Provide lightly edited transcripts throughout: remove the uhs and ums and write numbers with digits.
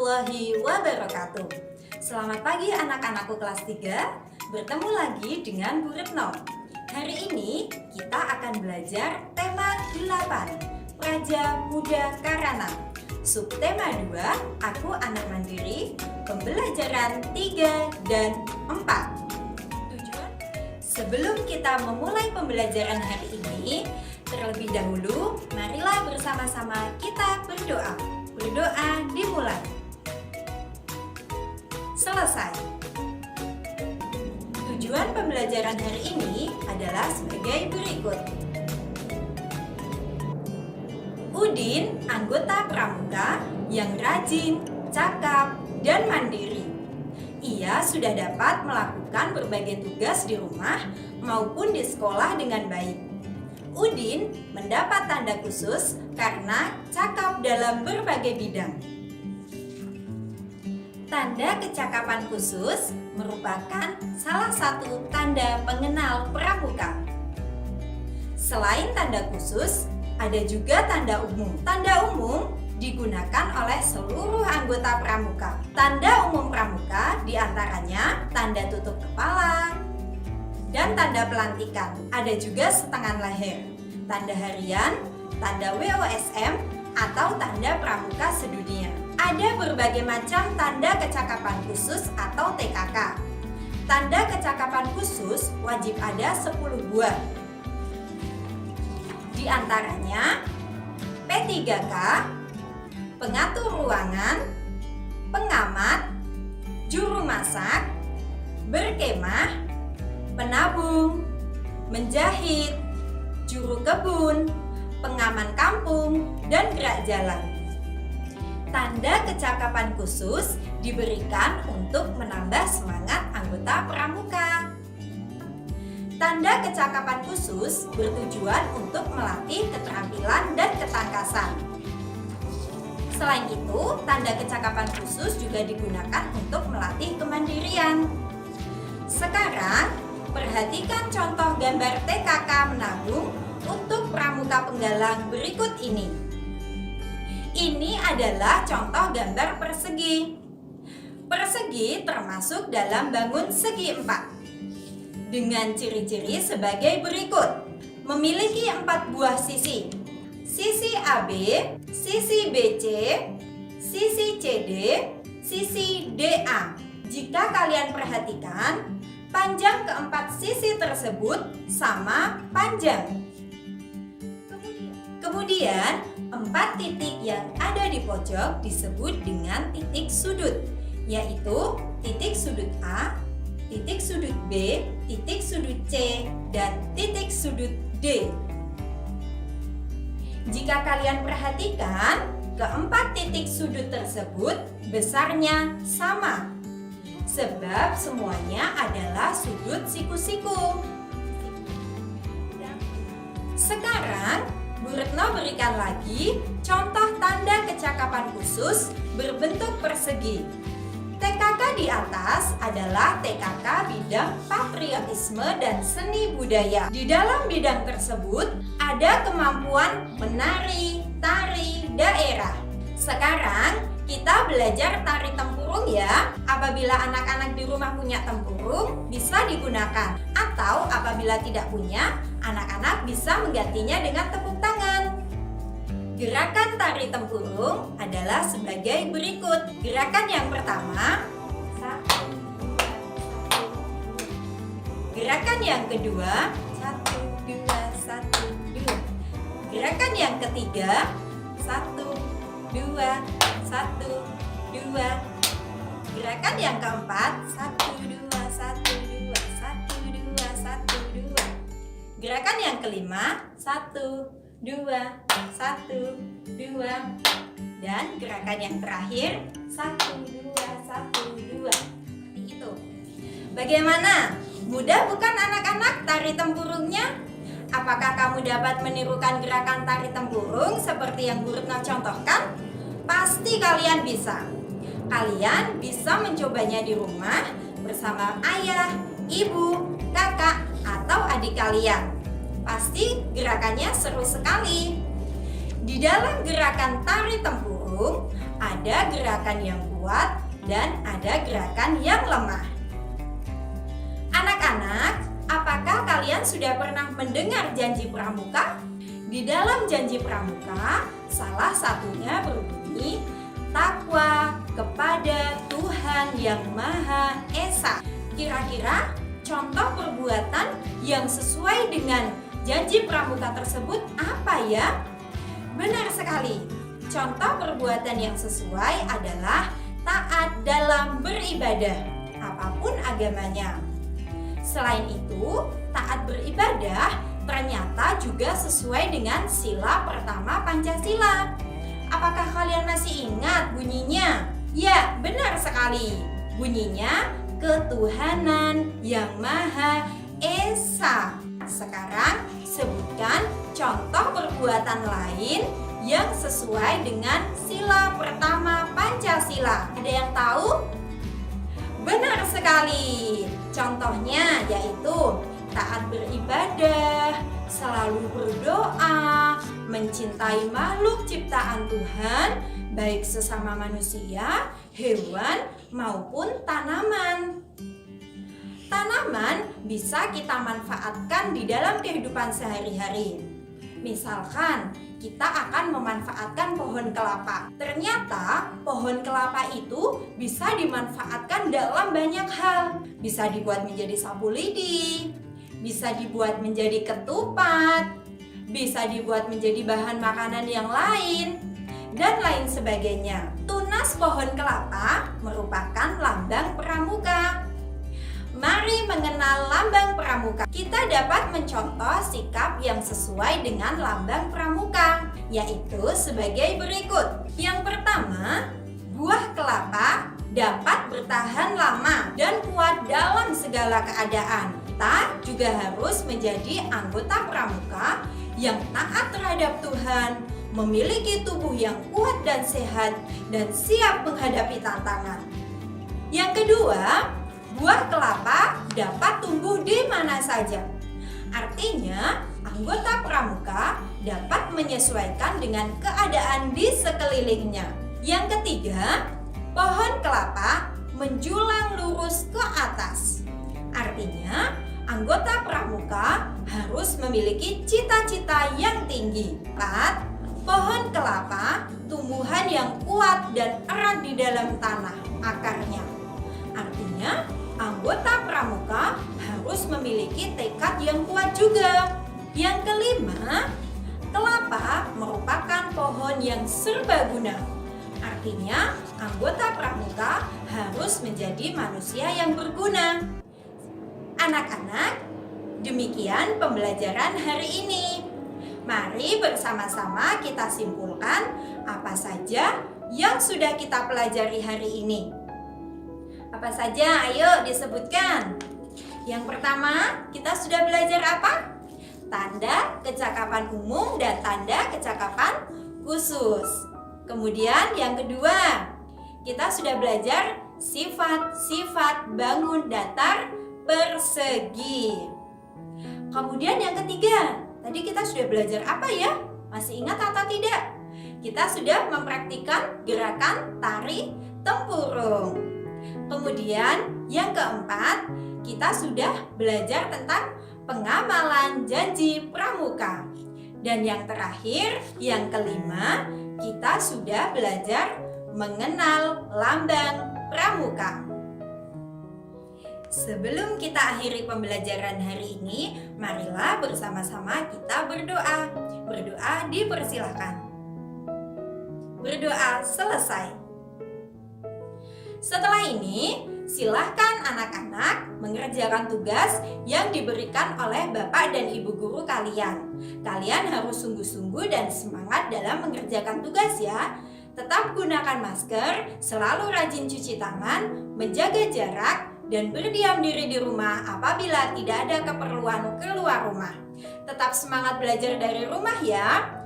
warahmatullahi wabarakatuh. Selamat pagi anak-anakku kelas 3. Bertemu lagi dengan Bu Retno. Hari ini kita akan belajar tema 8, Praja Muda Karana. Subtema 2, Aku Anak Mandiri, pembelajaran 3 dan 4. Sebelum kita memulai pembelajaran hari ini, terlebih dahulu marilah bersama-sama kita berdoa. Berdoa dimulai. Selesai. Tujuan pembelajaran hari ini adalah sebagai berikut. Udin, anggota pramuka yang rajin, cakap, dan mandiri. Ia sudah dapat melakukan berbagai tugas di rumah maupun di sekolah dengan baik. Udin mendapat tanda khusus karena cakap dalam berbagai bidang. Tanda kecakapan khusus merupakan salah satu tanda pengenal pramuka. Selain tanda khusus, ada juga tanda umum. Tanda umum digunakan oleh seluruh anggota pramuka. Tanda umum pramuka diantaranya tanda tutup kepala dan tanda pelantikan. Ada juga setengan leher, tanda harian, tanda WOSM, atau tanda pramuka sedunia. Ada berbagai macam tanda kecakapan khusus atau TKK. Tanda kecakapan khusus wajib ada 10 buah. Di antaranya P3K, pengatur ruangan, pengamat, juru masak, berkemah, penabung, menjahit, juru kebun, pengaman kampung, dan gerak jalan. Tanda kecakapan khusus diberikan untuk menambah semangat anggota pramuka. Tanda kecakapan khusus bertujuan untuk melatih keterampilan dan ketangkasan. Selain itu, tanda kecakapan khusus juga digunakan untuk melatih kemandirian. Sekarang, perhatikan contoh gambar TKK menabung untuk pramuka penggalang berikut ini. Ini adalah contoh gambar persegi. Persegi termasuk dalam bangun segi 4. Dengan ciri-ciri sebagai berikut. Memiliki 4 buah sisi. Sisi AB, sisi BC, sisi CD, sisi DA. Jika kalian perhatikan, panjang keempat sisi tersebut sama panjang. Kemudian, 4 titik yang ada di pojok disebut dengan titik sudut, yaitu titik sudut A, titik sudut B, titik sudut C, dan titik sudut D. Jika kalian perhatikan, keempat titik sudut tersebut besarnya sama, sebab semuanya adalah sudut siku-siku. Sekarang, Bu Retno berikan lagi contoh tanda kecakapan khusus berbentuk persegi. TKK di atas adalah TKK bidang patriotisme dan seni budaya. Di dalam bidang tersebut ada kemampuan menari, tari, daerah. Sekarang kita belajar tari tempurung ya. Apabila anak-anak di rumah punya tempurung, bisa digunakan. Atau apabila tidak punya, anak-anak bisa menggantinya dengan tepuk tangan. Gerakan tari tempurung adalah sebagai berikut. Gerakan yang pertama, 1, 2, 1. Gerakan yang kedua, 1, 2, 1, 2. Gerakan yang ketiga, 1, 2, 1, 2. Gerakan yang keempat, 1, 2, 1, 2, 1, 2, 1, 2. Gerakan yang kelima, 1, 2, 1, 2. Dan gerakan yang terakhir, 1, 2, 1, 2. Seperti itu. Bagaimana? Mudah bukan anak-anak tari tempurungnya? Apakah kamu dapat menirukan gerakan tari tempurung seperti yang Bu Retno contohkan? Pasti kalian bisa. Kalian bisa mencobanya di rumah bersama ayah, ibu, kakak, atau adik kalian. Pasti gerakannya seru sekali. Di dalam gerakan tari tempurung ada gerakan yang kuat dan ada gerakan yang lemah. Anak-anak, apakah kalian sudah pernah mendengar janji pramuka? Di dalam janji pramuka, salah satunya berbunyi takwa kepada Tuhan Yang Maha Esa. Kira-kira contoh perbuatan yang sesuai dengan janji pramuka tersebut apa ya? Benar sekali. Contoh perbuatan yang sesuai adalah taat dalam beribadah, apapun agamanya. Selain itu, taat beribadah ternyata juga sesuai dengan sila pertama Pancasila. Apakah kalian masih ingat bunyinya? Ya, benar sekali. Bunyinya ketuhanan yang Maha Esa. Sekarang sebutkan contoh perbuatan lain yang sesuai dengan sila pertama Pancasila. Ada yang tahu? Benar sekali. Contohnya yaitu taat beribadah, selalu berdoa, mencintai makhluk ciptaan Tuhan, baik sesama manusia, hewan, maupun tanaman. Tanaman bisa kita manfaatkan di dalam kehidupan sehari-hari. Misalkan, kita akan memanfaatkan pohon kelapa. Ternyata, pohon kelapa itu bisa dimanfaatkan dalam banyak hal. Bisa dibuat menjadi sapu lidi, bisa dibuat menjadi ketupat, bisa dibuat menjadi bahan makanan yang lain, dan lain sebagainya. Tunas pohon kelapa merupakan lambang pramuka. Mari mengenal lambang pramuka. Kita dapat mencontoh sikap yang sesuai dengan lambang pramuka, yaitu sebagai berikut. Yang pertama, buah kelapa dapat bertahan lama dan kuat dalam segala keadaan. Kita juga harus menjadi anggota pramuka yang taat terhadap Tuhan, memiliki tubuh yang kuat dan sehat, dan siap menghadapi tantangan. Yang kedua, buah kelapa dapat tumbuh di mana saja. Artinya, anggota pramuka dapat menyesuaikan dengan keadaan di sekelilingnya. Yang ketiga, pohon kelapa menjulang lurus ke atas. Artinya, anggota pramuka harus memiliki cita-cita yang tinggi. 4. Pohon kelapa tumbuhan yang kuat dan erat di dalam tanah akarnya. Artinya, anggota pramuka harus memiliki tekad yang kuat juga. Yang kelima, kelapa merupakan pohon yang serbaguna. Artinya, anggota pramuka harus menjadi manusia yang berguna. Anak-anak, demikian pembelajaran hari ini. Mari bersama-sama kita simpulkan apa saja yang sudah kita pelajari hari ini. Apa saja? Ayo disebutkan. Yang pertama, kita sudah belajar apa? Tanda kecakapan umum dan tanda kecakapan khusus. Kemudian yang kedua, kita sudah belajar sifat-sifat bangun datar persegi. Kemudian yang ketiga, tadi kita sudah belajar apa ya? Masih ingat atau tidak? Kita sudah mempraktikkan gerakan tari tempurung. Kemudian yang keempat, kita sudah belajar tentang pengamalan janji pramuka. Dan yang terakhir, yang kelima, kita sudah belajar mengenal lambang pramuka. Sebelum kita akhiri pembelajaran hari ini, marilah bersama-sama kita berdoa. Berdoa dipersilakan. Berdoa selesai. Setelah ini, silahkan anak-anak mengerjakan tugas yang diberikan oleh Bapak dan Ibu guru kalian. Kalian harus sungguh-sungguh dan semangat dalam mengerjakan tugas ya. Tetap gunakan masker, selalu rajin cuci tangan, menjaga jarak, dan berdiam diri di rumah apabila tidak ada keperluan keluar rumah. Tetap semangat belajar dari rumah ya.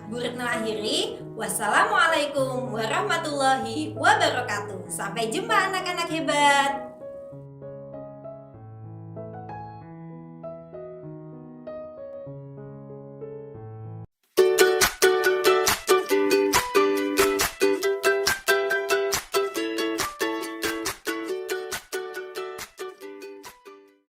Bu Retno akhiri, wassalamualaikum warahmatullahi wabarakatuh. Sampai jumpa anak-anak hebat.